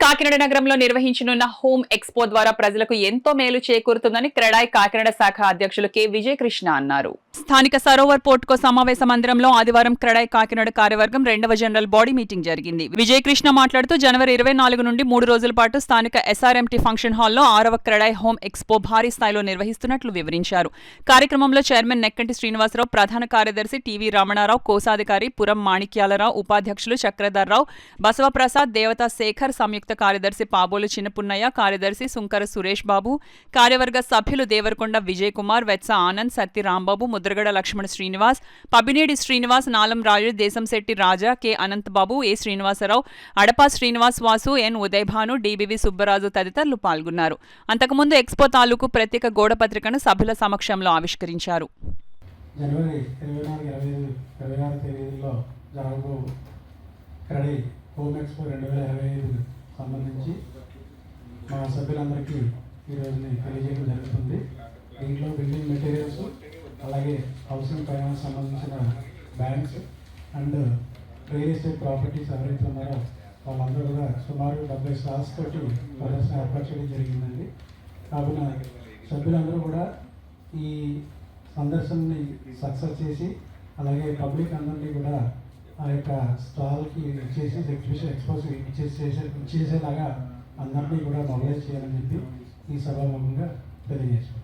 కాకినాడ నగరంలో నిర్వహించనున్న home expo ద్వారా ప్రజలకు ఎంతో మేలు చేకూరుతుందని క్రెడాయ్ కాకినాడ శాఖ అధ్యక్షులు కె విజయకృష్ణ అన్నారు. స్థానిక సరోవర్ పోర్టుకో సమావేశ మందిరంలో ఆదివారం క్రెడాయ్ కాకినాడ కార్యవర్గం 2వ జనరల్ బాడీ మీటింగ్ జరిగింది. విజయకృష్ణ మాట్లాడుతూ జనవరి 24 నుండి 3 రోజుల పాటు స్థానిక ఎస్ఆర్ఎంటీ ఫంక్షన్ హాల్లో 6వ క్రెడాయ్ హోమ్ ఎక్స్పో భారీ స్థాయిలో నిర్వహిస్తున్నట్లు వివరించారు. కార్యక్రమంలో చైర్మన్ నెక్కంటి శ్రీనివాసరావు, ప్రధాన కార్యదర్శి టీవీ రమణారావు, కోశాధికారి పురం మాణిక్యాలరావు, ఉపాధ్యక్షులు చక్రధర్రావు, బసవప్రసాద్, దేవతా శేఖర్, సంయుక్త కార్యదర్శి పాబోలు చిన్నపున్నయ్య, కార్యదర్శి సుంకర సురేష్ బాబు, కార్యవర్గ సభ్యులు దేవరకొండ విజయ్ కుమార్, వెత్స ఆనంద్, సత్తి రాంబాబు, ముద్రగడ లక్ష్మణ శ్రీనివాస్, పబినేడి శ్రీనివాస్, నాలం రాజు, దేశంశెట్టి రాజా, కె అనంతబాబు, ఏ శ్రీనివాసరావు, అడపా శ్రీనివాస్ వాసు, ఎన్ ఉదయభాను, డిబివి సుబ్బరాజు తదితరులు పాల్గొన్నారు. అంతకుముందు ఎక్స్పో తాలూకు ప్రత్యేక గోడపత్రికను సభ్యుల సమక్షంలో ఆవిష్కరించారు. జనవరి 24-25 తేదీల్లో జరగబో క్రెడాయ్ హోమ్ ఎక్స్పో 2025 సంబంధించి మా సభ్యులందరికీ ఈరోజుని తెలియజేయడం జరుగుతుంది. దీంట్లో బిల్డింగ్ మెటీరియల్స్, అలాగే హౌసింగ్ ఫైనాన్స్ సంబంధించిన banks and real estate properties ఎవరైతే ఉన్నారో వాళ్ళందరూ కూడా సుమారు 70 స్టాల్స్ తోటి ప్రదర్శన ఏర్పాటు చేయడం జరిగిందండి. కావున సభ్యులందరూ కూడా ఈ సందర్శనని సక్సెస్ చేసి, అలాగే పబ్లిక్ అందరినీ కూడా ఆ యొక్క స్టాల్కి ఇచ్చేసి ఎగ్జిబిషన్ ఎక్స్పోజ్ ఇచ్చేసేలాగా అందరినీ కూడా మొబైలైజ్ చేయాలని చెప్పి ఈ సభాముఖంగా తెలియజేస్తాం.